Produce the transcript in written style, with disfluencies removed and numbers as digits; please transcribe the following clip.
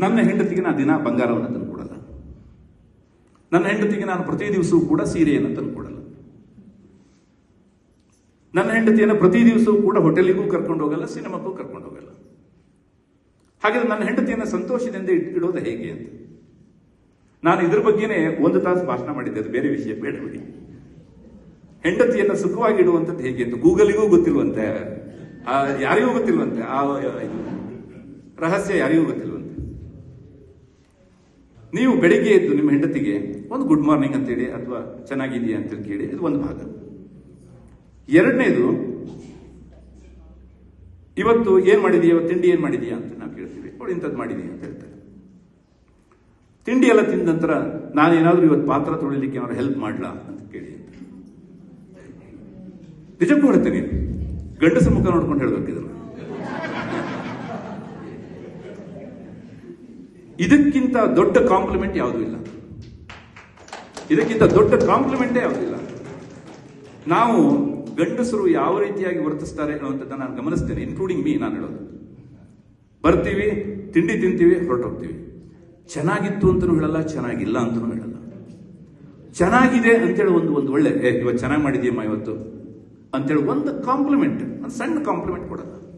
ನನ್ನ ಹೆಂಡತಿಗೆ ನಾನು ದಿನ ಬಂಗಾರವನ್ನು ತಂದು ಕೊಡಲ್ಲ. ನನ್ನ ಹೆಂಡತಿಗೆ ನಾನು ಪ್ರತಿ ದಿವಸವೂ ಕೂಡ ಸೀರೆಯನ್ನು ತಂದು ಕೊಡಲ್ಲ. ನನ್ನ ಹೆಂಡತಿಯನ್ನು ಪ್ರತಿ ದಿವಸವೂ ಕೂಡ ಹೋಟೆಲಿಗೂ ಕರ್ಕೊಂಡು ಹೋಗಲ್ಲ, ಸಿನಿಮಾಕ್ಕೂ ಕರ್ಕೊಂಡು ಹೋಗಲ್ಲ. ಹಾಗಾದ್ರೆ ನನ್ನ ಹೆಂಡತಿಯನ್ನು ಸಂತೋಷದಿಂದ ಇಡೋದು ಹೇಗೆ ಅಂತ ನಾನು ಇದ್ರ ಬಗ್ಗೆನೇ 1 ತಾಸು ಭಾಷಣ ಮಾಡಿದ್ದೆ. ಅದು ಬೇರೆ ವಿಷಯ, ಬೇಡಬಿಡಿ. ಹೆಂಡತಿಯನ್ನು ಸುಖವಾಗಿ ಇಡುವಂಥದ್ದು ಹೇಗೆ ಅಂತ ಗೂಗಲಿಗೂ ಗೊತ್ತಿಲ್ವಂತೆ, ಯಾರಿಗೂ ಗೊತ್ತಿಲ್ವಂತೆ, ಆ ರಹಸ್ಯ ಯಾರಿಗೂ ಗೊತ್ತಿಲ್ವಂತೆ. ನೀವು ಬೆಳಿಗ್ಗೆ ಎದ್ದು ನಿಮ್ಮ ಹೆಂಡತಿಗೆ ಒಂದು ಗುಡ್ ಮಾರ್ನಿಂಗ್ ಅಂತೇಳಿ ಅಥವಾ ಚೆನ್ನಾಗಿದೆಯಾ ಅಂತೇಳಿ ಕೇಳಿ, ಇದು ಒಂದು ಭಾಗ. ಎರಡನೇದು, ಇವತ್ತು ಏನ್ ಮಾಡಿದೀಯ, ತಿಂಡಿ ಏನ್ ಮಾಡಿದೀಯಾ ಅಂತ ನಾವು ಕೇಳ್ತೀವಿ. ಅವಳು ಇಂಥದ್ದು ಮಾಡಿದೀಯ ಅಂತ ಹೇಳ್ತಾರೆ. ತಿಂಡಿ ಎಲ್ಲ ತಿಂದ ನಂತರ ನಾನೇನಾದ್ರೂ ಇವತ್ತು ಪಾತ್ರ ತೊಳಿಲಿಕ್ಕೆ ಏನಾದ್ರು ಹೆಲ್ಪ್ ಮಾಡ್ಲಾ ಅಂತ ಕೇಳಿ ಅಂತ. ನಿಜಕ್ಕೂ ಹೇಳ್ತೇನೆ, ಗಂಡಸ ಮುಖ ನೋಡ್ಕೊಂಡು ಹೇಳ್ಬೇಕು ಇದನ್ನು. ಇದಕ್ಕಿಂತ ದೊಡ್ಡ ಕಾಂಪ್ಲಿಮೆಂಟ್ ಯಾವುದೂ ಇಲ್ಲ. ಇದಕ್ಕಿಂತ ದೊಡ್ಡ ಕಾಂಪ್ಲಿಮೆಂಟೇ ಯಾವುದಿಲ್ಲ. ನಾವು ಗಂಡಸರು ಯಾವ ರೀತಿಯಾಗಿ ವರ್ತಿಸ್ತಾರೆ ಅನ್ನುವಂಥದ್ದನ್ನು ನಾನು ಗಮನಿಸ್ತೇನೆ, ಇನ್ಕ್ಲೂಡಿಂಗ್ ಮೀ. ನಾನು ಹೇಳೋದು, ಬರ್ತೀವಿ, ತಿಂಡಿ ತಿಂತೀವಿ, ಹೊರಟೋಗ್ತೀವಿ. ಚೆನ್ನಾಗಿತ್ತು ಅಂತಲೂ ಹೇಳಲ್ಲ, ಚೆನ್ನಾಗಿಲ್ಲ ಅಂತಲೂ ಹೇಳಲ್ಲ. ಚೆನ್ನಾಗಿದೆ ಅಂತೇಳಿ ಒಂದು ಒಳ್ಳೆ ಇವತ್ತು ಚೆನ್ನಾಗಿ ಮಾಡಿದೀಯಮ್ಮ ಇವತ್ತು ಅಂತೇಳಿ ಒಂದು ಕಾಂಪ್ಲಿಮೆಂಟ್, ಒಂದು ಸಣ್ಣ ಕಾಂಪ್ಲಿಮೆಂಟ್ ಕೊಡಲ್ಲ.